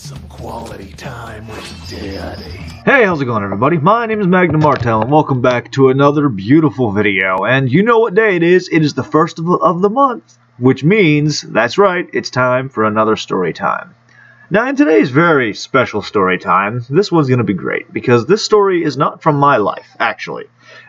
some quality time with Daddy. Hey, how's it going, everybody? My name is Magnum Martel, and welcome back to another beautiful video. And you know what day it is? It is the first of the month, which means, that's right, it's time for another story time. Now, in today's very special story time, this one's going to be great, because this story is not from my life, actually.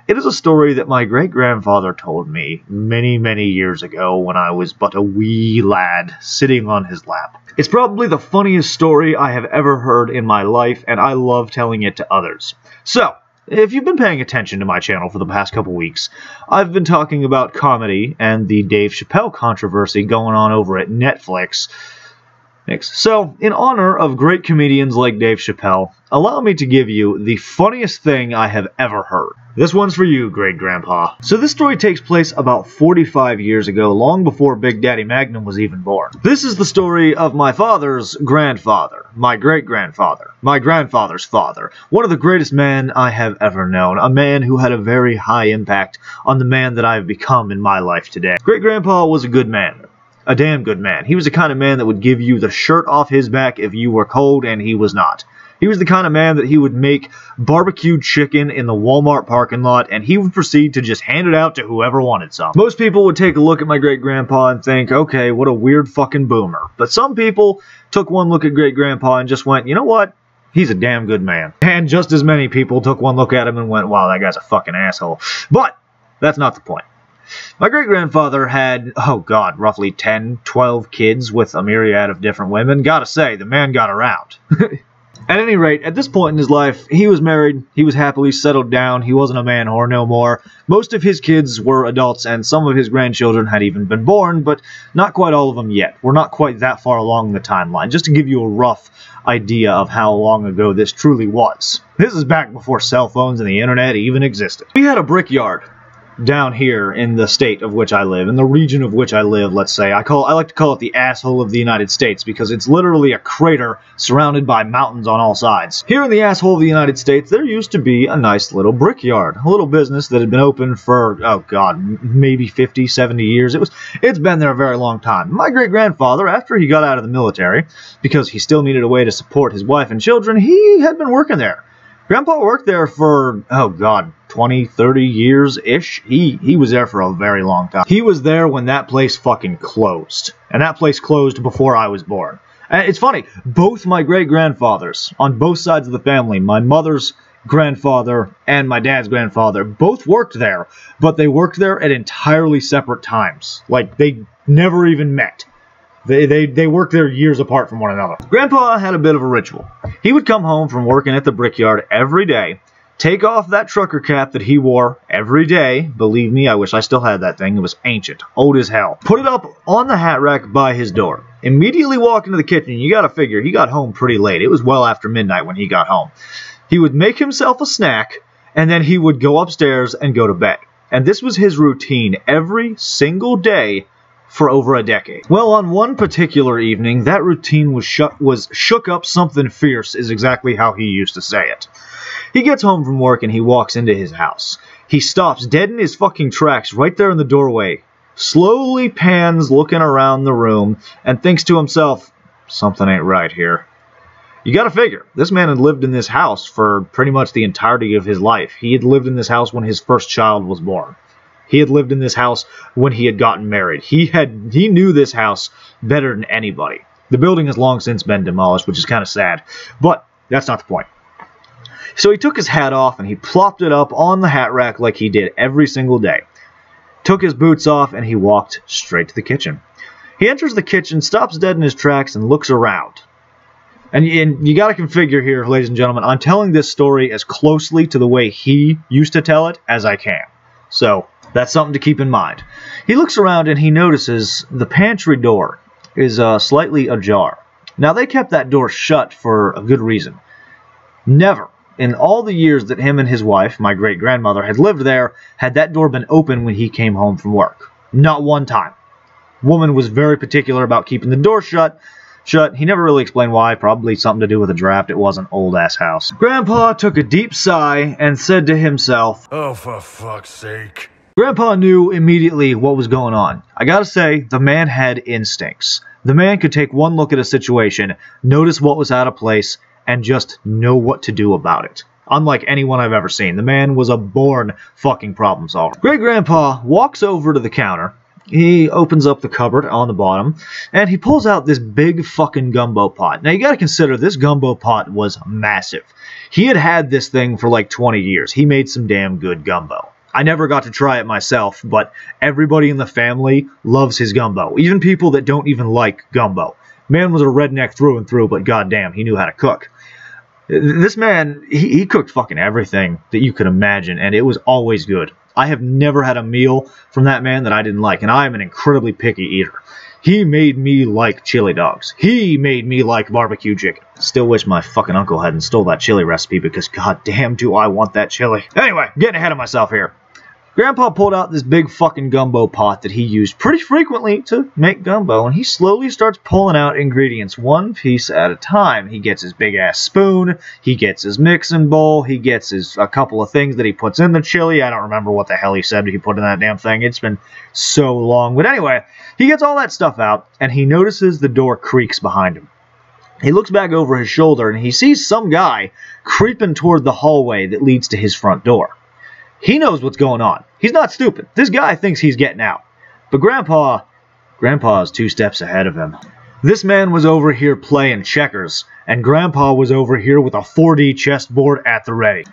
It is a story that my great-grandfather told me many, many years ago when I was but a wee lad sitting on his lap. It's probably the funniest story I have ever heard in my life, and I love telling it to others. So, if you've been paying attention to my channel for the past couple weeks, I've been talking about comedy and the Dave Chappelle controversy going on over at Netflix. So, in honor of great comedians like Dave Chappelle, allow me to give you the funniest thing I have ever heard. This one's for you, great-grandpa. So this story takes place about 45 years ago, long before Big Daddy Magnum was even born. This is the story of my father's grandfather, my great-grandfather, my grandfather's father, one of the greatest men I have ever known, a man who had a very high impact on the man that I have become in my life today. Great-grandpa was a good man. A damn good man. He was the kind of man that would give you the shirt off his back if you were cold, and he was not. He was the kind of man that he would make barbecued chicken in the Walmart parking lot, and he would proceed to just hand it out to whoever wanted some. Most people would take a look at my great-grandpa and think, okay, what a weird fucking boomer. But some people took one look at great-grandpa and just went, you know what? He's a damn good man. And just as many people took one look at him and went, wow, that guy's a fucking asshole. But that's not the point. My great-grandfather had, oh god, roughly 10, 12 kids with a myriad of different women. Gotta say, the man got around. At any rate, at this point in his life, he was married, he was happily settled down, he wasn't a man whore no more. Most of his kids were adults, and some of his grandchildren had even been born, but not quite all of them yet. We're not quite that far along the timeline, just to give you a rough idea of how long ago this truly was. This is back before cell phones and the internet even existed. We had a brickyard down here in the state of which I live, in the region of which I live, let's say. I like to call it the asshole of the United States, because it's literally a crater surrounded by mountains on all sides. Here in the asshole of the United States, there used to be a nice little brickyard, a little business that had been open for, oh god, maybe 50, 70 years. It's been there a very long time. My great-grandfather, after he got out of the military, because he still needed a way to support his wife and children, he had been working there. Grandpa worked there for, oh god, 20, 30 years-ish. He was there for a very long time. He was there when that place fucking closed. And that place closed before I was born. And it's funny, both my great-grandfathers, on both sides of the family, my mother's grandfather and my dad's grandfather, both worked there, but they worked there at entirely separate times. Like, they never even met. They worked there years apart from one another. Grandpa had a bit of a ritual. He would come home from working at the brickyard every day, take off that trucker cap that he wore every day. Believe me, I wish I still had that thing. It was ancient, old as hell. Put it up on the hat rack by his door. Immediately walk into the kitchen. You gotta figure, he got home pretty late. It was well after midnight when he got home. He would make himself a snack, and then he would go upstairs and go to bed. And this was his routine every single day for over a decade. Well, on one particular evening, that routine was shook up something fierce, is exactly how he used to say it. He gets home from work and he walks into his house. He stops dead in his fucking tracks right there in the doorway, slowly pans looking around the room, and thinks to himself, something ain't right here. You gotta figure, this man had lived in this house for pretty much the entirety of his life. He had lived in this house when his first child was born. He had lived in this house when he had gotten married. He knew this house better than anybody. The building has long since been demolished, which is kind of sad, but that's not the point. So he took his hat off and he plopped it up on the hat rack like he did every single day. Took his boots off and he walked straight to the kitchen. He enters the kitchen, stops dead in his tracks, and looks around. And you got to configure here, ladies and gentlemen, I'm telling this story as closely to the way he used to tell it as I can. So that's something to keep in mind. He looks around and he notices the pantry door is slightly ajar. Now, they kept that door shut for a good reason. Never, in all the years that him and his wife, my great-grandmother, had lived there, had that door been open when he came home from work. Not one time. Woman was very particular about keeping the door shut. He never really explained why. Probably something to do with a draft. It was an old-ass house. Grandpa took a deep sigh and said to himself, Oh, for fuck's sake. Grandpa knew immediately what was going on. I gotta say, the man had instincts. The man could take one look at a situation, notice what was out of place, and just know what to do about it. Unlike anyone I've ever seen, the man was a born fucking problem solver. Great Grandpa walks over to the counter. He opens up the cupboard on the bottom, and he pulls out this big fucking gumbo pot. Now, you gotta consider, this gumbo pot was massive. He had had this thing for like 20 years. He made some damn good gumbo. I never got to try it myself, but everybody in the family loves his gumbo. Even people that don't even like gumbo. Man was a redneck through and through, but goddamn, he knew how to cook. This man, he cooked fucking everything that you could imagine, and it was always good. I have never had a meal from that man that I didn't like, and I am an incredibly picky eater. He made me like chili dogs. He made me like barbecue chicken. Still wish my fucking uncle hadn't stole that chili recipe, because goddamn do I want that chili. Anyway, getting ahead of myself here. Grandpa pulled out this big fucking gumbo pot that he used pretty frequently to make gumbo, and he slowly starts pulling out ingredients one piece at a time. He gets his big ass spoon, he gets his mixing bowl, he gets a couple of things that he puts in the chili. I don't remember what the hell he said he put in that damn thing. It's been so long. But anyway, he gets all that stuff out, and he notices the door creaks behind him. He looks back over his shoulder, and he sees some guy creeping toward the hallway that leads to his front door. He knows what's going on. He's not stupid. This guy thinks he's getting out. But Grandpa's 2 steps ahead of him. This man was over here playing checkers, and Grandpa was over here with a 4D chessboard at the ready.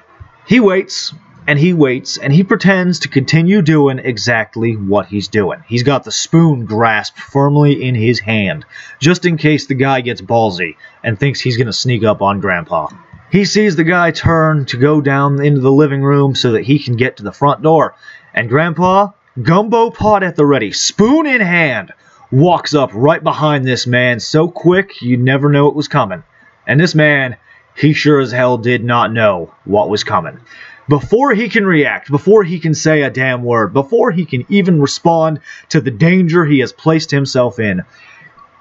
He waits, and he waits, and he pretends to continue doing exactly what he's doing. He's got the spoon grasped firmly in his hand, just in case the guy gets ballsy and thinks he's going to sneak up on Grandpa. He sees the guy turn to go down into the living room so that he can get to the front door. And Grandpa, gumbo pot at the ready, spoon in hand, walks up right behind this man so quick you'd never know it was coming. And this man, he sure as hell did not know what was coming. Before he can react, before he can say a damn word, before he can even respond to the danger he has placed himself in,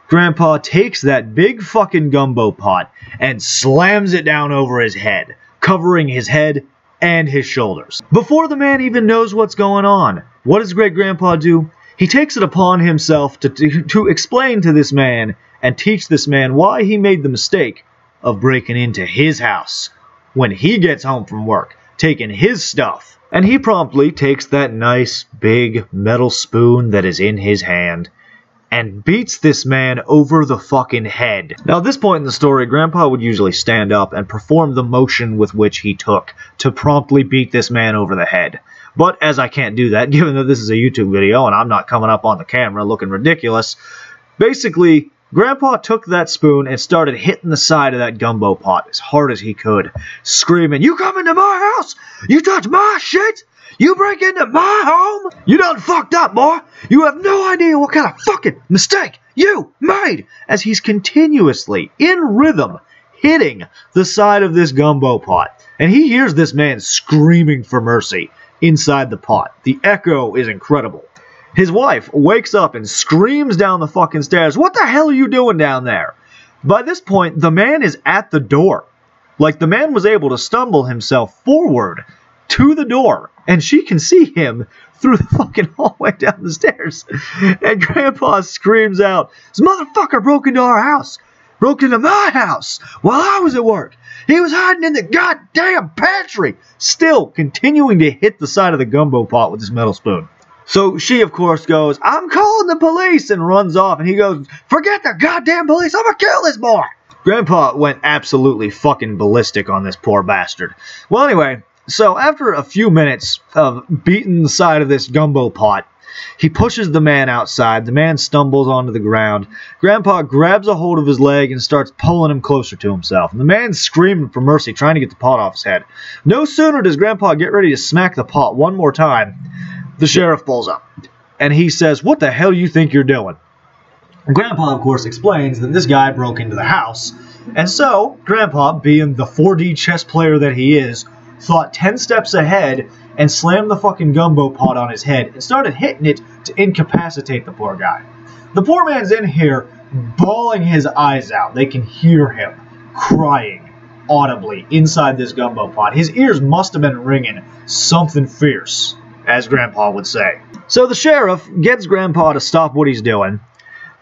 Grandpa takes that big fucking gumbo pot and slams it down over his head, covering his head and his shoulders. Before the man even knows what's going on, what does Great Grandpa do? He takes it upon himself to explain to this man and teach this man why he made the mistake of breaking into his house when he gets home from work, taking his stuff. And he promptly takes that nice big metal spoon that is in his hand and beats this man over the fucking head. Now, at this point in the story, Grandpa would usually stand up and perform the motion with which he took to promptly beat this man over the head. But as I can't do that, given that this is a YouTube video and I'm not coming up on the camera looking ridiculous, basically, Grandpa took that spoon and started hitting the side of that gumbo pot as hard as he could, screaming, "You come into my house! You touch my shit! You break into my home! You done fucked up, boy! You have no idea what kind of fucking mistake you made!" As he's continuously, in rhythm, hitting the side of this gumbo pot. And he hears this man screaming for mercy inside the pot. The echo is incredible. His wife wakes up and screams down the fucking stairs, "What the hell are you doing down there?" By this point, the man is at the door. Like, the man was able to stumble himself forward to the door, and she can see him through the fucking hallway down the stairs. And Grandpa screams out, "This motherfucker broke into our house! Broke into my house while I was at work! He was hiding in the goddamn pantry!" Still continuing to hit the side of the gumbo pot with his metal spoon. So she, of course, goes, "I'm calling the police," and runs off. And he goes, "Forget the goddamn police! I'm gonna kill this boy!" Grandpa went absolutely fucking ballistic on this poor bastard. Well, anyway, so after a few minutes of beating the side of this gumbo pot, he pushes the man outside. The man stumbles onto the ground. Grandpa grabs a hold of his leg and starts pulling him closer to himself. And the man's screaming for mercy, trying to get the pot off his head. No sooner does Grandpa get ready to smack the pot one more time, the sheriff pulls up. And he says, "What the hell you think you're doing?" And Grandpa, of course, explains that this guy broke into the house. And so, Grandpa, being the 4D chess player that he is, thought 10 steps ahead and slammed the fucking gumbo pot on his head and started hitting it to incapacitate the poor guy. The poor man's in here bawling his eyes out. They can hear him crying audibly inside this gumbo pot. His ears must have been ringing something fierce, as Grandpa would say. So the sheriff gets Grandpa to stop what he's doing,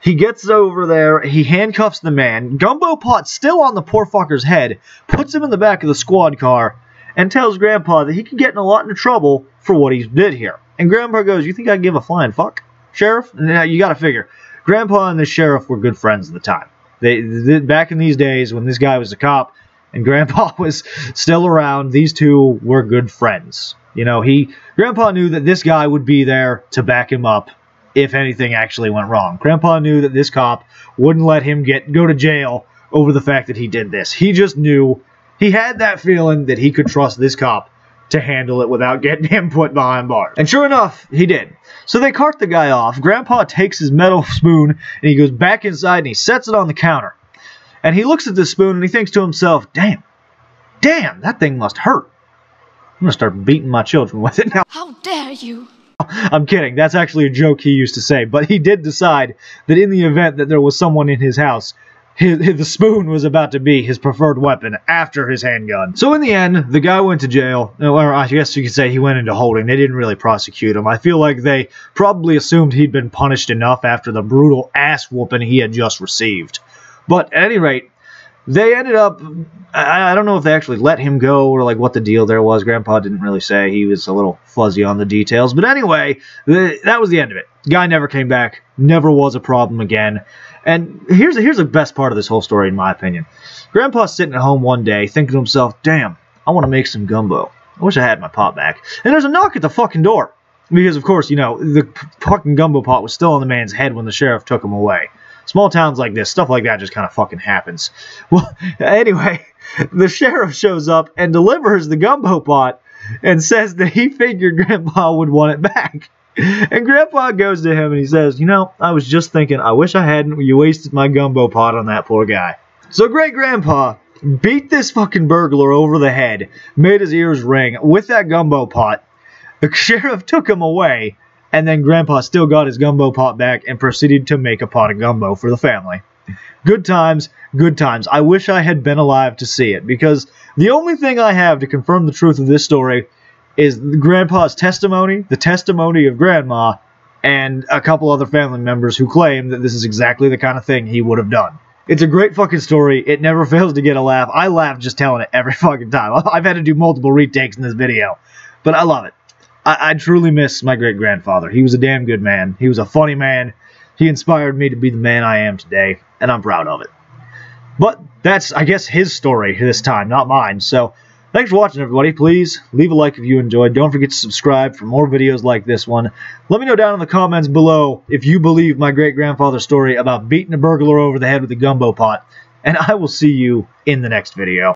He gets over there, he handcuffs the man, Gumbo Pot still on the poor fucker's head, puts him in the back of the squad car, and tells Grandpa that he could get in a lot of trouble for what he did here. And Grandpa goes, "You think I'd give a flying fuck, Sheriff?" Now, you gotta figure, Grandpa and the Sheriff were good friends at the time. They back in these days, when this guy was a cop, and Grandpa was still around, these two were good friends. You know, Grandpa knew that this guy would be there to back him up if anything actually went wrong. Grandpa knew that this cop wouldn't let him go to jail over the fact that he did this. He just knew, he had that feeling that he could trust this cop to handle it without getting him put behind bars. And sure enough, he did. So they cart the guy off. Grandpa takes his metal spoon and he goes back inside and he sets it on the counter. And he looks at this spoon and he thinks to himself, damn, that thing must hurt. I'm going to start beating my children with it now. How dare you? I'm kidding. That's actually a joke he used to say. But he did decide that in the event that there was someone in his house, the spoon was about to be his preferred weapon after his handgun. So in the end, the guy went to jail. Or I guess you could say he went into holding. They didn't really prosecute him. I feel like they probably assumed he'd been punished enough after the brutal ass whooping he had just received. But at any rate, they ended up, I don't know if they actually let him go or like what the deal there was. Grandpa didn't really say. He was a little fuzzy on the details. But anyway, that was the end of it. Guy never came back. Never was a problem again. And here's the best part of this whole story, in my opinion. Grandpa's sitting at home one day thinking to himself, damn, I want to make some gumbo. I wish I had my pot back. And there's a knock at the fucking door. Because, of course, you know, the fucking gumbo pot was still on the man's head when the sheriff took him away. Small towns like this, stuff like that just kind of fucking happens. Well, anyway, the sheriff shows up and delivers the gumbo pot and says that he figured Grandpa would want it back. And Grandpa goes to him and he says, you know, I was just thinking, I wish I hadn't. You wasted my gumbo pot on that poor guy. So Great-Grandpa beat this fucking burglar over the head, made his ears ring with that gumbo pot. The sheriff took him away. And then Grandpa still got his gumbo pot back and proceeded to make a pot of gumbo for the family. Good times, good times. I wish I had been alive to see it, because the only thing I have to confirm the truth of this story is Grandpa's testimony, the testimony of Grandma, and a couple other family members who claim that this is exactly the kind of thing he would have done. It's a great fucking story. It never fails to get a laugh. I laugh just telling it every fucking time. I've had to do multiple retakes in this video, but I love it. I truly miss my great-grandfather. He was a damn good man. He was a funny man. He inspired me to be the man I am today, and I'm proud of it. But that's, I guess, his story this time, not mine. So, thanks for watching, everybody. Please leave a like if you enjoyed. Don't forget to subscribe for more videos like this one. Let me know down in the comments below if you believe my great-grandfather's story about beating a burglar over the head with a gumbo pot. And I will see you in the next video.